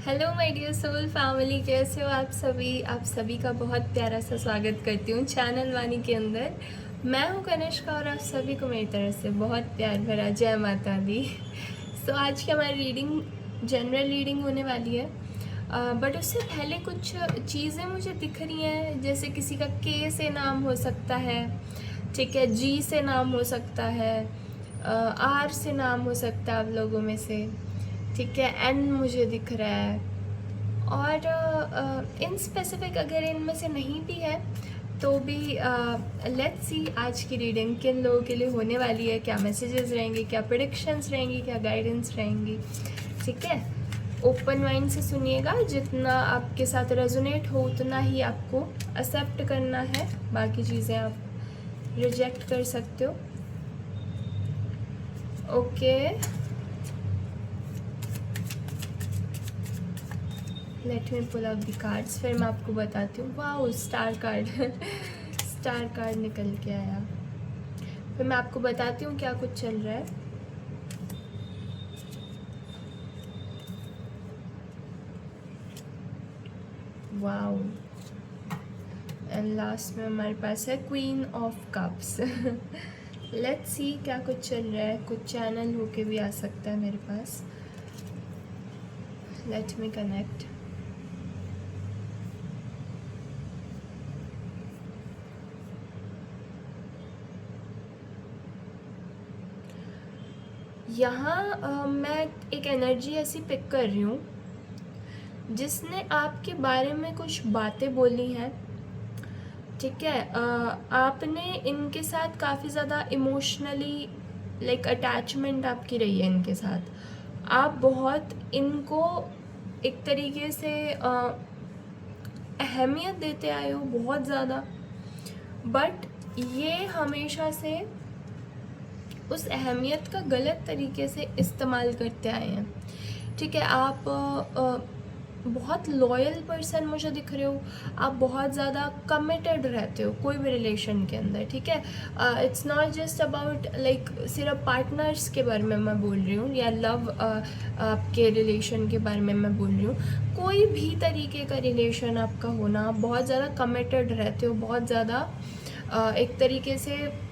Hello my dear soul family, कैसे हो आप सभी का बहुत प्यारा सा स्वागत करती हूँ चैनल वानी के अंदर। मैं हूँ कनिष्का और आप सभी को मेरी तरफ से बहुत प्यार भरा जय माता दी। सो आज की हमारी रीडिंग जनरल रीडिंग होने वाली है, बट उससे पहले कुछ चीज़ें मुझे दिख रही हैं, जैसे किसी का के से नाम हो सकता है, ठीक है, जी से नाम हो सकता है, आर से नाम हो सकता है आप लोगों में से, ठीक है, एन मुझे दिख रहा है। और इन स्पेसिफिक अगर इनमें से नहीं भी है तो भी लेट्स सी आज की रीडिंग किन लोगों के लिए होने वाली है, क्या मैसेजेस रहेंगे, क्या प्रेडिक्शंस रहेंगी, क्या गाइडेंस रहेंगी, ठीक है। ओपन माइंड से सुनिएगा, जितना आपके साथ रेजोनेट हो उतना ही आपको एक्सेप्ट करना है, बाकी चीज़ें आप रिजेक्ट कर सकते हो। Okay, let me pull out the cards, फिर मैं आपको बताती हूँ। वाह, स्टार कार्ड स्टार कार्ड निकल के आया। फिर मैं आपको बताती हूँ क्या कुछ चल रहा है। वाओ, एंड लास्ट में हमारे पास है queen of cups. Let's see क्या कुछ चल रहा है, कुछ चैनल होके भी आ सकता है मेरे पास। Let me connect. यहाँ मैं एक एनर्जी ऐसी पिक कर रही हूँ जिसने आपके बारे में कुछ बातें बोली हैं, ठीक है। आपने इनके साथ काफ़ी ज़्यादा इमोशनली लाइक अटैचमेंट आपकी रही है इनके साथ। आप बहुत इनको एक तरीके से अहमियत देते आए हो बहुत ज़्यादा, बट ये हमेशा से उस अहमियत का गलत तरीके से इस्तेमाल करते आए हैं, ठीक है। आप बहुत लॉयल पर्सन मुझे दिख रहे हो, आप बहुत ज़्यादा कमिटेड रहते हो कोई भी रिलेशन के अंदर, ठीक है। It's not just about like सिर्फ पार्टनर्स के बारे में मैं बोल रही हूँ या लव आपके रिलेशन के बारे में मैं बोल रही हूँ। कोई भी तरीके का रिलेशन आपका होना, आप बहुत ज़्यादा कमिटेड रहते हो, बहुत ज़्यादा एक तरीके से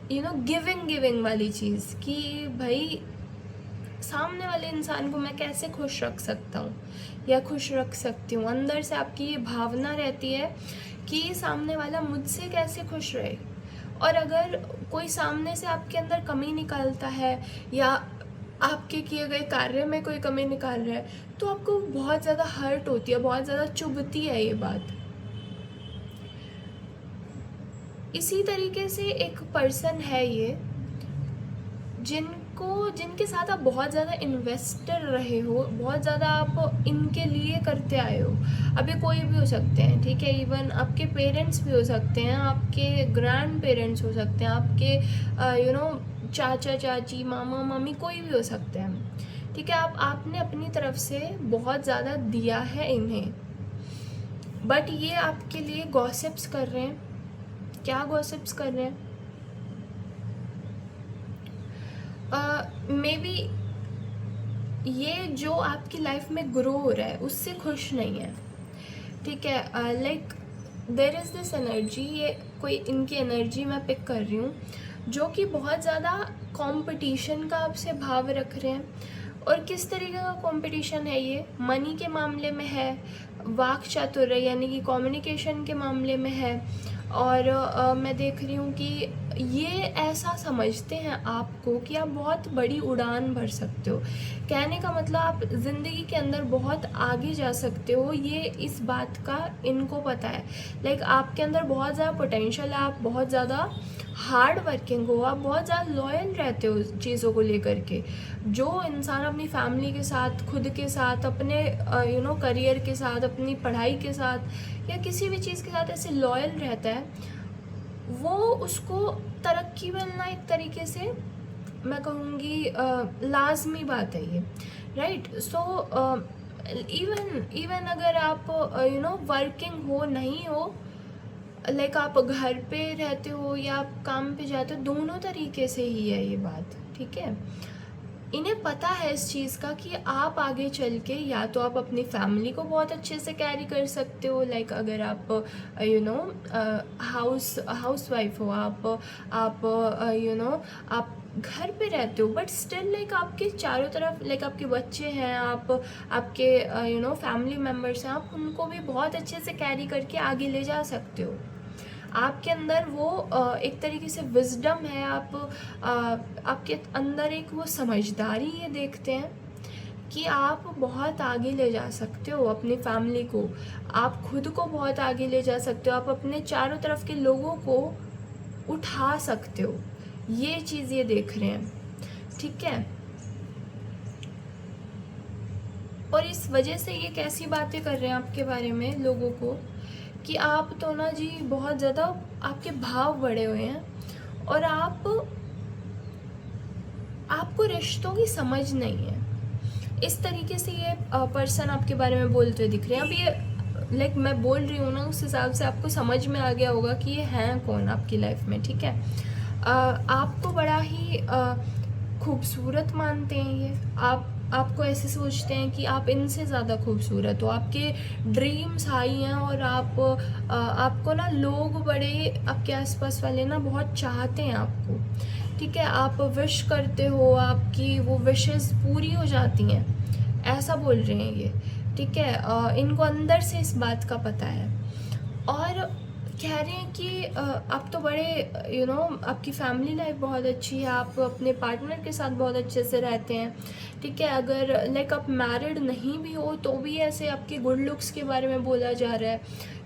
गिविंग वाली चीज़ कि भाई सामने वाले इंसान को मैं कैसे खुश रख सकता हूँ या खुश रख सकती हूँ। अंदर से आपकी ये भावना रहती है कि सामने वाला मुझसे कैसे खुश रहे। और अगर कोई सामने से आपके अंदर कमी निकालता है या आपके किए गए कार्य में कोई कमी निकाल रहा है तो आपको बहुत ज़्यादा हर्ट होती है, बहुत ज़्यादा चुभती है ये बात। इसी तरीके से एक पर्सन है ये जिनके साथ आप बहुत ज़्यादा इन्वेस्टर रहे हो, बहुत ज़्यादा आप इनके लिए करते आए हो। अब ये कोई भी हो सकते हैं, ठीक है, इवन आपके पेरेंट्स भी हो सकते हैं, आपके ग्रैंड पेरेंट्स हो सकते हैं, आपके चाचा चाची मामा मामी कोई भी हो सकते हैं, ठीक है। आपने अपनी तरफ से बहुत ज़्यादा दिया है इन्हें, बट ये आपके लिए गॉसिप्स कर रहे हैं। क्या गॉसिप्स कर रहे हैं? मे बी ये जो आपकी लाइफ में ग्रो हो रहा है उससे खुश नहीं है, ठीक है। Like there is this energy, ये कोई इनकी एनर्जी मैं पिक कर रही हूँ जो कि बहुत ज़्यादा कंपटीशन का आपसे भाव रख रहे हैं। और किस तरीके का कंपटीशन है ये? मनी के मामले में है, वाक चातुर्य यानी कि कम्युनिकेशन के मामले में है, और मैं देख रही हूँ कि ये ऐसा समझते हैं आपको कि आप बहुत बड़ी उड़ान भर सकते हो। कहने का मतलब आप ज़िंदगी के अंदर बहुत आगे जा सकते हो, ये इस बात का इनको पता है। लाइक आपके अंदर बहुत ज़्यादा पोटेंशियल है, आप बहुत ज़्यादा हार्ड वर्किंग हो, आप बहुत ज़्यादा लॉयल रहते हो चीज़ों को लेकर के। जो इंसान अपनी फैमिली के साथ, खुद के साथ, अपने करियर के साथ, अपनी पढ़ाई के साथ या किसी भी चीज़ के साथ ऐसे लॉयल रहता है, वो उसको तरक्की मिलना एक तरीके से मैं कहूँगी लाजमी बात है ये, राइट। सो इवन अगर आप वर्किंग हो नहीं हो, लाइक आप घर पे रहते हो या आप काम पे जाते हो, दोनों तरीके से ही है ये बात, ठीक है। इन्हें पता है इस चीज़ का कि आप आगे चल के या तो आप अपनी फैमिली को बहुत अच्छे से कैरी कर सकते हो, लाइक अगर आप हाउस वाइफ हो, आप आप घर पे रहते हो, बट स्टिल लाइक आपके चारों तरफ लाइक आपके बच्चे हैं, आप आपके फैमिली मेम्बर्स हैं, आप उनको भी बहुत अच्छे से कैरी करके आगे ले जा सकते हो। आपके अंदर वो एक तरीके से विजडम है, आपके अंदर एक वो समझदारी ये देखते हैं कि आप बहुत आगे ले जा सकते हो अपनी फैमिली को, आप खुद को बहुत आगे ले जा सकते हो, आप अपने चारों तरफ के लोगों को उठा सकते हो। ये चीज़ ये देख रहे हैं, ठीक है। और इस वजह से ये कैसी बातें कर रहे हैं आपके बारे में लोगों को कि आप तो ना जी बहुत ज़्यादा आपके भाव बढ़े हुए हैं और आपको रिश्तों की समझ नहीं है। इस तरीके से ये पर्सन आपके बारे में बोलते हुए दिख रहे हैं। अब ये लाइक मैं बोल रही हूँ ना, उस हिसाब से आपको समझ में आ गया होगा कि ये हैं कौन आपकी लाइफ में, ठीक है। आपको बड़ा ही खूबसूरत मानते हैं ये, आपको ऐसे सोचते हैं कि आप इनसे ज़्यादा खूबसूरत हो, आपके ड्रीम्स हाई हैं और आपको ना लोग बड़े आपके आसपास वाले ना बहुत चाहते हैं आपको, ठीक है। आप विश करते हो, आपकी वो विशेस पूरी हो जाती हैं, ऐसा बोल रहे हैं ये, ठीक है। इनको अंदर से इस बात का पता है और कह रहे हैं कि आप तो बड़े आपकी फैमिली लाइफ बहुत अच्छी है, आप अपने पार्टनर के साथ बहुत अच्छे से रहते हैं, ठीक है। अगर लाइक आप मैरिड नहीं भी हो तो भी ऐसे आपके गुड लुक्स के बारे में बोला जा रहा है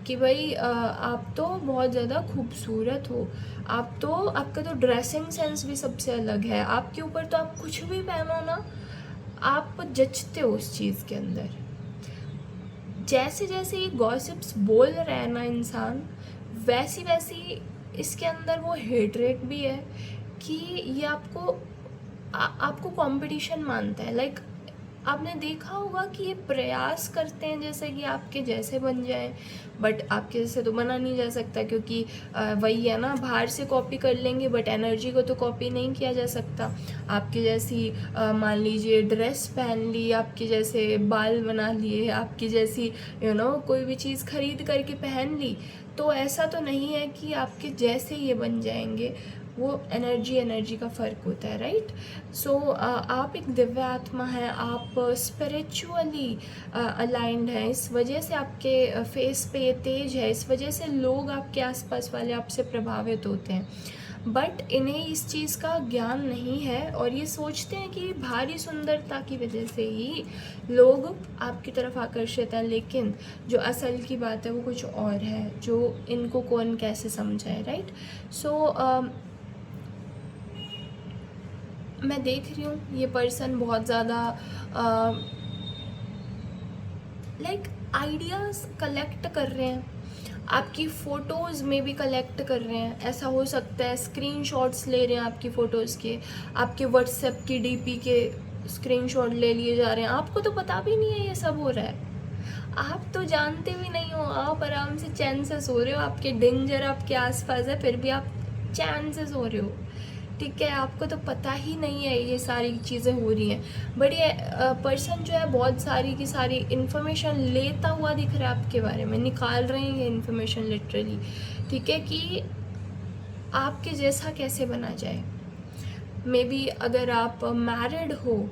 कि भाई आप तो बहुत ज़्यादा खूबसूरत हो, आपका तो ड्रेसिंग सेंस भी सबसे अलग है, आपके ऊपर तो आप कुछ भी पहनो ना आप जचते हो उस चीज़ के अंदर। जैसे जैसे ये गॉसिप्स बोल रहे हैं ना इंसान, वैसी वैसी इसके अंदर वो हेटरेट भी है कि ये आपको कंपटीशन मानता है। लाइक आपने देखा होगा कि ये प्रयास करते हैं जैसे कि आपके जैसे बन जाए, बट आपके जैसे तो बना नहीं जा सकता क्योंकि वही है ना, बाहर से कॉपी कर लेंगे बट एनर्जी को तो कॉपी नहीं किया जा सकता। आपके जैसी मान लीजिए ड्रेस पहन ली, आपके जैसे बाल बना लिए, आपकी जैसी कोई भी चीज़ खरीद करके पहन ली, तो ऐसा तो नहीं है कि आपके जैसे ये बन जाएंगे। वो एनर्जी का फ़र्क होता है, राइट। सो आप एक दिव्य आत्मा है, आप स्पिरिचुअली अलाइंड हैं, इस वजह से आपके फेस पे ये तेज है, इस वजह से लोग आपके आसपास वाले आपसे प्रभावित होते हैं। बट इन्हें इस चीज़ का ज्ञान नहीं है और ये सोचते हैं कि भारी सुंदरता की वजह से ही लोग आपकी तरफ आकर्षित हैं, लेकिन जो असल की बात है वो कुछ और है, जो इनको कौन कैसे समझाए, राइट। सो मैं देख रही हूँ ये पर्सन बहुत ज़्यादा लाइक आइडियाज़ कलेक्ट कर रहे हैं, आपकी फ़ोटोज़ में भी कलेक्ट कर रहे हैं। ऐसा हो सकता है स्क्रीनशॉट्स ले रहे हैं आपकी फ़ोटोज़ के, आपके व्हाट्सएप की डीपी के स्क्रीनशॉट ले लिए जा रहे हैं, आपको तो पता भी नहीं है ये सब हो रहा है, आप तो जानते भी नहीं हो, आप आराम से चैन से सो रहे हो, आपके डेंजर आपके आसपास है फिर भी आप चैन से सो रहे हो, ठीक है। आपको तो पता ही नहीं है ये सारी चीज़ें हो रही हैं, बट ये पर्सन जो है बहुत सारी की सारी इन्फॉर्मेशन लेता हुआ दिख रहा है आपके बारे में, निकाल रहे हैं ये इन्फॉर्मेशन लिटरली, ठीक है, कि आपके जैसा कैसे बना जाए। मे बी अगर आप मैरिड हो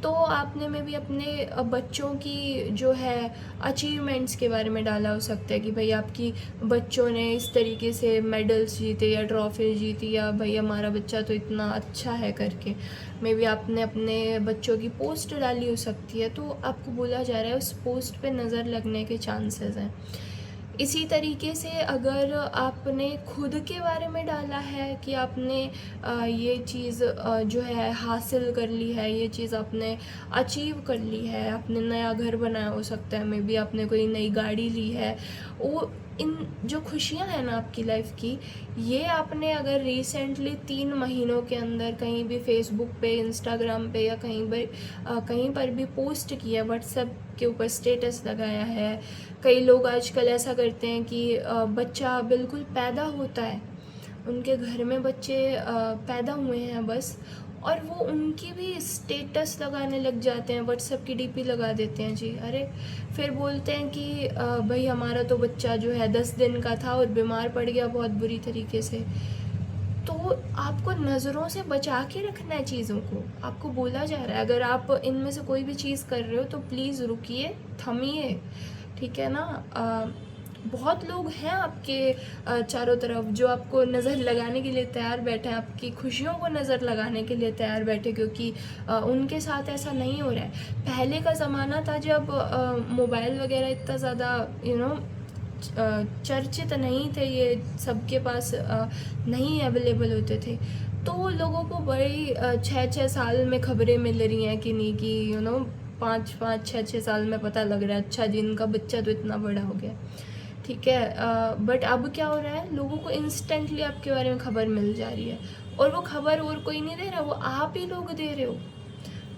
तो आपने में भी अपने बच्चों की जो है अचीवमेंट्स के बारे में डाला हो सकता है कि भाई आपकी बच्चों ने इस तरीके से मेडल्स जीते या ट्रॉफी जीती, या भाई हमारा बच्चा तो इतना अच्छा है करके। मे बी आपने अपने बच्चों की पोस्ट डाली हो सकती है, तो आपको बोला जा रहा है उस पोस्ट पे नज़र लगने के चांसेस हैं। इसी तरीके से अगर आपने खुद के बारे में डाला है कि आपने ये चीज़ जो है हासिल कर ली है, ये चीज़ आपने अचीव कर ली है, आपने नया घर बनाया हो सकता है, मे बी आपने कोई नई गाड़ी ली है, वो इन जो खुशियां हैं ना आपकी लाइफ की, ये आपने अगर रिसेंटली 3 महीनों के अंदर कहीं भी फेसबुक पे, इंस्टाग्राम पे या कहीं पर भी पोस्ट किया, व्हाट्सएप के ऊपर स्टेटस लगाया है। कई लोग आजकल ऐसा करते हैं कि बच्चा बिल्कुल पैदा होता है, उनके घर में बच्चे पैदा हुए हैं बस, और वो उनकी भी स्टेटस लगाने लग जाते हैं, व्हाट्सएप की डीपी लगा देते हैं जी। अरे फिर बोलते हैं कि भाई हमारा तो बच्चा जो है 10 दिन का था और बीमार पड़ गया बहुत बुरी तरीके से। तो आपको नज़रों से बचा के रखना है चीज़ों को। आपको बोला जा रहा है अगर आप इनमें से कोई भी चीज़ कर रहे हो तो प्लीज़ रुकिए, थमिए, ठीक है ना। बहुत लोग हैं आपके चारों तरफ जो आपको नज़र लगाने के लिए तैयार बैठे हैं, आपकी खुशियों को नज़र लगाने के लिए तैयार बैठे, क्योंकि उनके साथ ऐसा नहीं हो रहा है। पहले का ज़माना था जब मोबाइल वगैरह इतना ज़्यादा चर्चित नहीं थे, ये सबके पास नहीं अवेलेबल होते थे, तो लोगों को बड़ी 6-6 साल में खबरें मिल रही हैं कि नहीं कि 5-5 6-6 साल में पता लग रहा है अच्छा जी इनका बच्चा तो इतना बड़ा हो गया, ठीक है। बट अब क्या हो रहा है, लोगों को इंस्टेंटली आपके बारे में खबर मिल जा रही है, और वो खबर और कोई नहीं दे रहा, वो आप ही लोग दे रहे हो।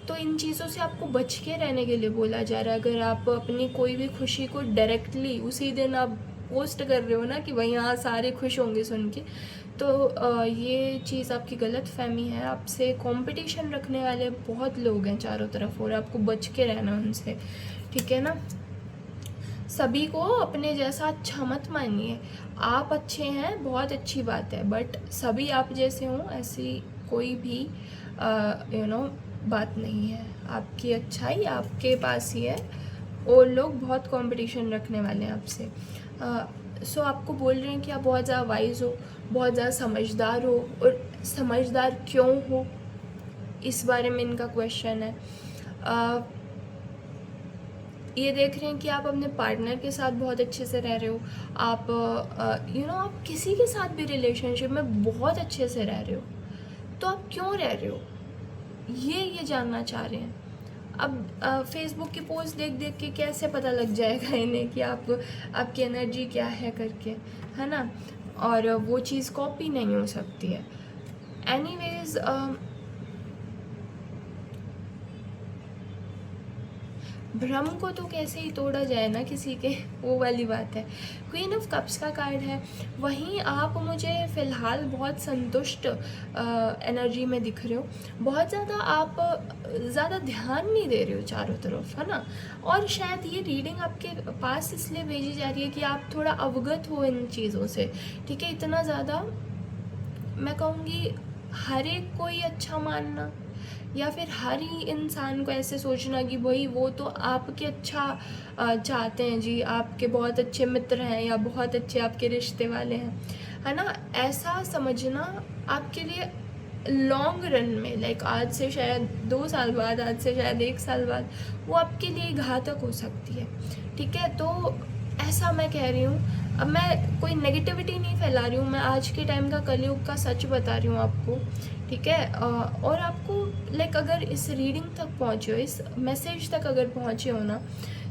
तो इन चीज़ों से आपको बच के रहने के लिए बोला जा रहा है। अगर आप अपनी कोई भी खुशी को डायरेक्टली उसी दिन आप पोस्ट कर रहे हो ना कि भाई हाँ सारे खुश होंगे सुन के, तो ये चीज़ आपकी गलत फहमी है। आपसे कंपटीशन रखने वाले बहुत लोग हैं चारों तरफ, और आपको बच के रहना उनसे, ठीक है ना। सभी को अपने जैसा अच्छा मत मानिए। आप अच्छे हैं, बहुत अच्छी बात है, बट सभी आप जैसे हों ऐसी कोई भी बात नहीं है। आपकी अच्छाई आपके पास ही है, और लोग बहुत कंपटीशन रखने वाले हैं आपसे। सो आपको बोल रहे हैं कि आप बहुत ज़्यादा वाइज हो, बहुत ज़्यादा समझदार हो, और समझदार क्यों हो इस बारे में इनका क्वेश्चन है। ये देख रहे हैं कि आप अपने पार्टनर के साथ बहुत अच्छे से रह रहे हो, आप आप किसी के साथ भी रिलेशनशिप में बहुत अच्छे से रह रहे हो, तो आप क्यों रह रहे हो ये जानना चाह रहे हैं। अब फेसबुक की पोस्ट देख देख के कैसे पता लग जाएगा इन्हें कि आपकी एनर्जी क्या है करके, है ना। और वो चीज़ कॉपी नहीं हो सकती है। एनीवेज भ्रम को तो कैसे ही तोड़ा जाए ना किसी के, वो वाली बात है। क्वीन ऑफ कप्स का कार्ड है। वहीं आप मुझे फ़िलहाल बहुत संतुष्ट एनर्जी में दिख रहे हो, बहुत ज़्यादा आप ज़्यादा ध्यान नहीं दे रहे हो चारों तरफ, है ना। और शायद ये रीडिंग आपके पास इसलिए भेजी जा रही है कि आप थोड़ा अवगत हो इन चीज़ों से, ठीक है। इतना ज़्यादा मैं कहूँगी हर एक को ही अच्छा मानना, या फिर हर ही इंसान को ऐसे सोचना कि भाई वो तो आपके अच्छा चाहते हैं जी, आपके बहुत अच्छे मित्र हैं या बहुत अच्छे आपके रिश्ते वाले हैं, है ना। ऐसा समझना आपके लिए लॉन्ग रन में, लाइक आज से शायद 2 साल बाद, आज से शायद 1 साल बाद, वो आपके लिए घातक हो सकती है, ठीक है। तो ऐसा मैं कह रही हूँ। अब मैं कोई नेगेटिविटी नहीं फैला रही हूँ, मैं आज के टाइम का कलयुग का सच बता रही हूँ आपको, ठीक है। और आपको लाइक अगर इस रीडिंग तक पहुँचे हो, इस मैसेज तक अगर पहुँचे हो ना,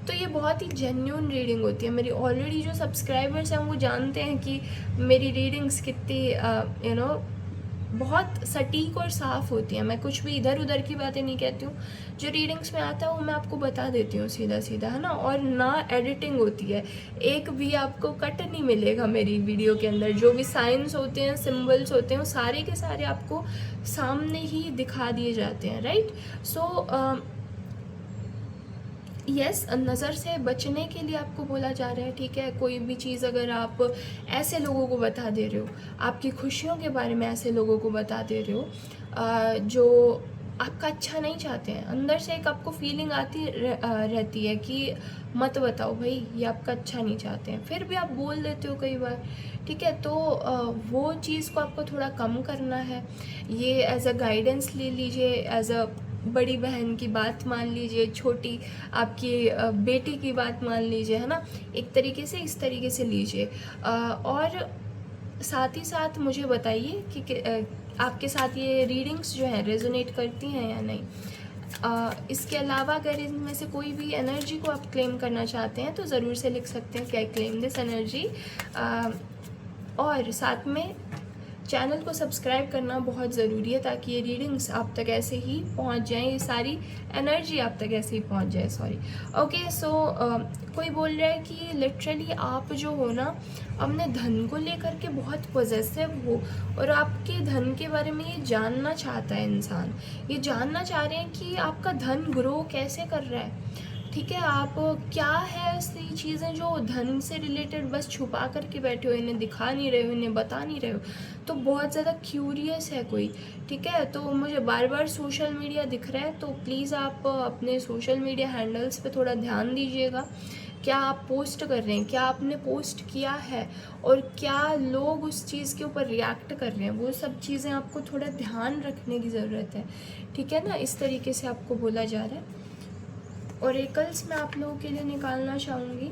तो ये बहुत ही जेन्युइन रीडिंग होती है। मेरी ऑलरेडी जो सब्सक्राइबर्स हैं वो जानते हैं कि मेरी रीडिंग्स कितनी बहुत सटीक और साफ़ होती हैं। मैं कुछ भी इधर उधर की बातें नहीं कहती हूँ, जो रीडिंग्स में आता है वो मैं आपको बता देती हूँ सीधा सीधा, है ना। और ना एडिटिंग होती है, एक भी आपको कट नहीं मिलेगा मेरी वीडियो के अंदर। जो भी साइंस होते हैं, सिंबल्स होते हैं, सारे के सारे आपको सामने ही दिखा दिए जाते हैं, राइट। सो यस, नज़र से बचने के लिए आपको बोला जा रहा है, ठीक है। कोई भी चीज़ अगर आप ऐसे लोगों को बता दे रहे हो, आपकी खुशियों के बारे में ऐसे लोगों को बता दे रहे हो जो आपका अच्छा नहीं चाहते हैं, अंदर से एक आपको फीलिंग आती रहती है कि मत बताओ भाई, ये आपका अच्छा नहीं चाहते हैं, फिर भी आप बोल देते हो कई बार, ठीक है। तो वो चीज़ को आपको थोड़ा कम करना है। ये एज अ गाइडेंस ले लीजिए, एज अ बड़ी बहन की बात मान लीजिए, छोटी आपकी बेटी की बात मान लीजिए, है ना। एक तरीके से इस तरीके से लीजिए। और साथ ही साथ मुझे बताइए कि आपके साथ ये रीडिंग्स जो हैं रेजोनेट करती हैं या नहीं। इसके अलावा अगर इनमें से कोई भी एनर्जी को आप क्लेम करना चाहते हैं तो ज़रूर से लिख सकते हैं कि आई क्लेम दिस एनर्जी। और साथ में चैनल को सब्सक्राइब करना बहुत ज़रूरी है ताकि ये रीडिंग्स आप तक ऐसे ही पहुंच जाएं, ये सारी एनर्जी आप तक ऐसे ही पहुंच जाए। सॉरी। ओके, सो कोई बोल रहा है कि लिटरली आप जो हो ना अपने धन को लेकर के बहुत पॉजेसिव हो और आपके धन के बारे में ये जानना चाहता है इंसान, ये जानना चाह रहे हैं कि आपका धन ग्रो कैसे कर रहा है। ठीक है, आप क्या है ऐसी चीज़ें जो धन से रिलेटेड बस छुपा करके बैठे हो, इन्हें दिखा नहीं रहे हो, इन्हें बता नहीं रहे हो, तो बहुत ज़्यादा क्यूरियस है कोई। ठीक है, तो मुझे बार बार सोशल मीडिया दिख रहा है, तो प्लीज़ आप अपने सोशल मीडिया हैंडल्स पे थोड़ा ध्यान दीजिएगा। क्या आप पोस्ट कर रहे हैं, क्या आपने पोस्ट किया है और क्या लोग उस चीज़ के ऊपर रिएक्ट कर रहे हैं, वो सब चीज़ें आपको थोड़ा ध्यान रखने की ज़रूरत है। ठीक है ना, इस तरीके से आपको बोला जा रहा है। ओरेकल्स मैं आप लोगों के लिए निकालना चाहूँगी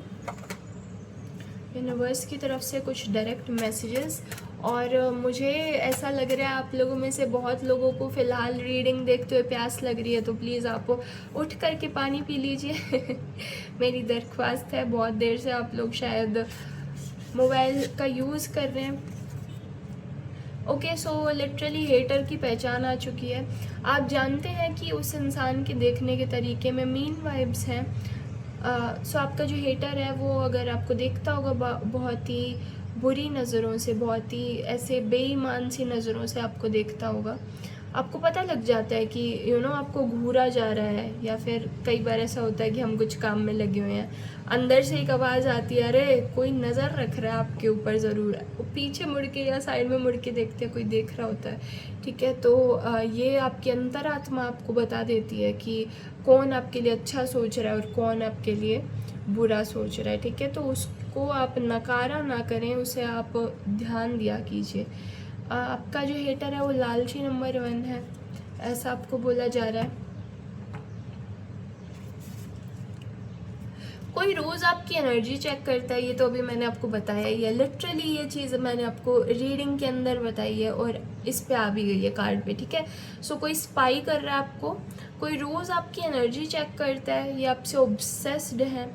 यूनिवर्स की तरफ से कुछ डायरेक्ट मैसेजेस। और मुझे ऐसा लग रहा है आप लोगों में से बहुत लोगों को फ़िलहाल रीडिंग देखते हुए प्यास लग रही है, तो प्लीज़ आप उठ करके पानी पी लीजिए। मेरी दरख्वास्त है, बहुत देर से आप लोग शायद मोबाइल का यूज़ कर रहे हैं। ओके, सो लिटरली हेटर की पहचान आ चुकी है। आप जानते हैं कि उस इंसान के देखने के तरीके में मीन वाइब्स हैं। सो आपका जो हेटर है वो अगर आपको देखता होगा बहुत ही बुरी नज़रों से, बहुत ही ऐसे बेईमान सी नज़रों से आपको देखता होगा, आपको पता लग जाता है कि आपको घूरा जा रहा है। या फिर कई बार ऐसा होता है कि हम कुछ काम में लगे हुए हैं, अंदर से एक आवाज़ आती है, अरे कोई नज़र रख रहा है आपके ऊपर ज़रूर। पीछे मुड़ के या साइड में मुड़ के देखते हैं, कोई देख रहा होता है। ठीक है, तो ये आपकी अंतरात्मा आपको बता देती है कि कौन आपके लिए अच्छा सोच रहा है और कौन आपके लिए बुरा सोच रहा है। ठीक है, तो उसको आप नकारा ना करें, उसे आप ध्यान दिया कीजिए। आपका जो हेटर है वो लालची नंबर 1 है, ऐसा आपको बोला जा रहा है। कोई रोज़ आपकी एनर्जी चेक करता है, ये तो अभी मैंने आपको बताया ही है। लिटरली ये चीज़ मैंने आपको रीडिंग के अंदर बताई है और इस पे आ भी गई है कार्ड पे। ठीक है, सो कोई स्पाई कर रहा है आपको, कोई रोज़ आपकी एनर्जी चेक करता है, ये आपसे ऑब्सेस्ड है।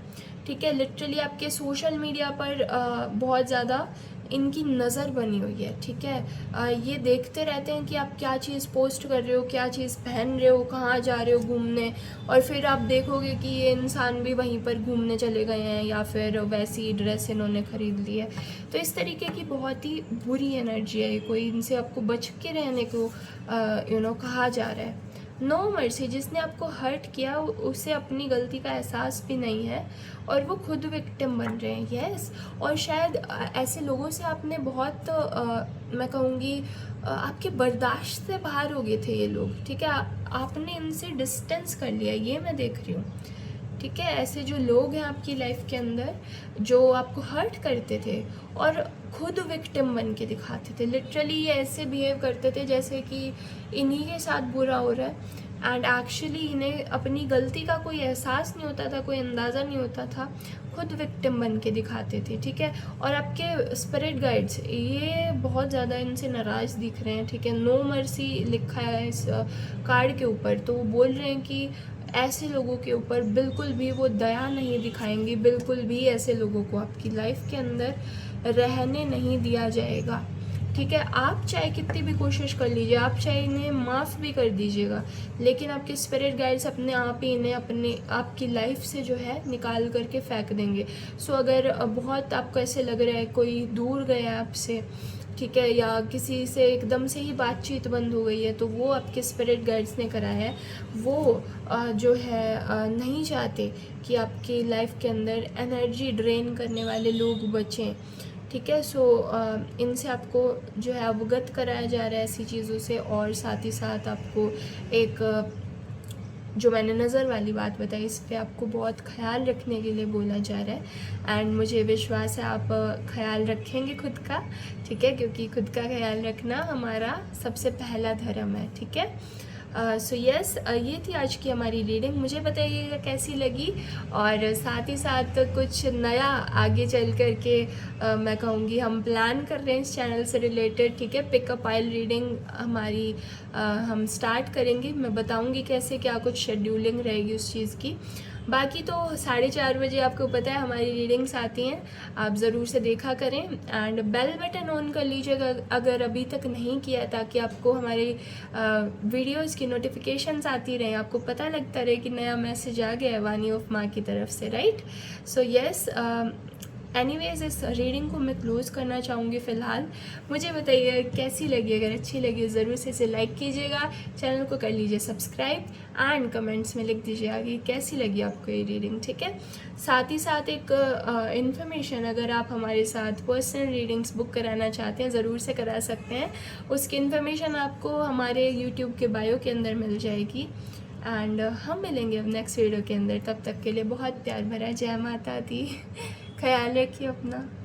ठीक है, लिटरली आपके सोशल मीडिया पर बहुत ज़्यादा इनकी नज़र बनी हुई है। ठीक है, ये देखते रहते हैं कि आप क्या चीज़ पोस्ट कर रहे हो, क्या चीज़ पहन रहे हो, कहाँ जा रहे हो घूमने, और फिर आप देखोगे कि ये इंसान भी वहीं पर घूमने चले गए हैं या फिर वैसी ड्रेस इन्होंने ख़रीद ली है। तो इस तरीके की बहुत ही बुरी एनर्जी है, कोई इनसे आपको बच के रहने को कहा जा रहा है। नो मर्सी, जिसने आपको हर्ट किया उसे अपनी गलती का एहसास भी नहीं है और वो खुद विक्टिम बन रहे हैं। यस, और शायद ऐसे लोगों से आपने बहुत मैं कहूँगी आपके बर्दाश्त से बाहर हो गए थे ये लोग। ठीक है, आपने इनसे डिस्टेंस कर लिया, ये मैं देख रही हूँ। ठीक है, ऐसे जो लोग हैं आपकी लाइफ के अंदर जो आपको हर्ट करते थे और खुद विक्टिम बन के दिखाते थे, लिटरली ये ऐसे बिहेव करते थे जैसे कि इन्हीं के साथ बुरा हो रहा है, एंड एक्चुअली इन्हें अपनी गलती का कोई एहसास नहीं होता था, कोई अंदाज़ा नहीं होता था, खुद विक्टिम बन के दिखाते थे। ठीक है, और आपके स्पिरिट गाइड्स ये बहुत ज़्यादा इनसे नाराज़ दिख रहे हैं। ठीक है, नो मर्सी लिखा है इस कार्ड के ऊपर, तो वो बोल रहे हैं कि ऐसे लोगों के ऊपर बिल्कुल भी वो दया नहीं दिखाएंगे, बिल्कुल भी ऐसे लोगों को आपकी लाइफ के अंदर रहने नहीं दिया जाएगा। ठीक है, आप चाहे कितनी भी कोशिश कर लीजिए, आप चाहे इन्हें माफ़ भी कर दीजिएगा, लेकिन आपके स्पिरिट गाइड्स अपने आप ही इन्हें अपने आपकी लाइफ से जो है निकाल करके फेंक देंगे। सो अगर बहुत आपको ऐसे लग रहा है कोई दूर गया है आपसे, ठीक है, या किसी से एकदम से ही बातचीत बंद हो गई है, तो वो आपके स्पिरिट गाइड्स ने करा है। वो जो है नहीं चाहते कि आपकी लाइफ के अंदर एनर्जी ड्रेन करने वाले लोग बचें। ठीक है, सो इनसे आपको जो है अवगत कराया जा रहा है ऐसी चीज़ों से, और साथ ही साथ आपको एक जो मैंने नज़र वाली बात बताई इस पर आपको बहुत ख्याल रखने के लिए बोला जा रहा है। एंड मुझे विश्वास है आप ख्याल रखेंगे खुद का। ठीक है, क्योंकि खुद का ख्याल रखना हमारा सबसे पहला धर्म है। ठीक है, सो यस, ये थी आज की हमारी रीडिंग। मुझे बताइएगा कैसी लगी, और साथ ही साथ कुछ नया आगे चल कर के मैं कहूँगी हम प्लान कर रहे हैं इस चैनल से रिलेटेड। ठीक है, पिकअप पाइल रीडिंग हमारी हम स्टार्ट करेंगे, मैं बताऊँगी कैसे क्या कुछ शेड्यूलिंग रहेगी उस चीज़ की। बाकी तो 4:30 बजे आपको पता है हमारी रीडिंग्स आती हैं, आप ज़रूर से देखा करें। एंड बेल बटन ऑन कर लीजिएगा अगर अभी तक नहीं किया है, ताकि आपको हमारी वीडियोस की नोटिफिकेशंस आती रहें, आपको पता लगता रहे कि नया मैसेज आ गया है वानी ऑफ माँ की तरफ से, राइट। सो यस, एनीवेज इस रीडिंग को मैं क्लोज़ करना चाहूँगी फ़िलहाल। मुझे बताइए कैसी लगी, अगर अच्छी लगी ज़रूर से इसे लाइक कीजिएगा, चैनल को कर लीजिए सब्सक्राइब एंड कमेंट्स में लिख दीजिएगा कि कैसी लगी आपको ये रीडिंग, ठीक है। साथ ही साथ एक इन्फॉर्मेशन, अगर आप हमारे साथ पर्सनल रीडिंग्स बुक कराना चाहते हैं ज़रूर से करा सकते हैं। उसकी इन्फॉर्मेशन आपको हमारे यूट्यूब के बायो के अंदर मिल जाएगी। एंड हम मिलेंगे अब नेक्स्ट वीडियो के अंदर, तब तक के लिए बहुत प्यार भरा जय माता दी। ख्याल रखिए अपना।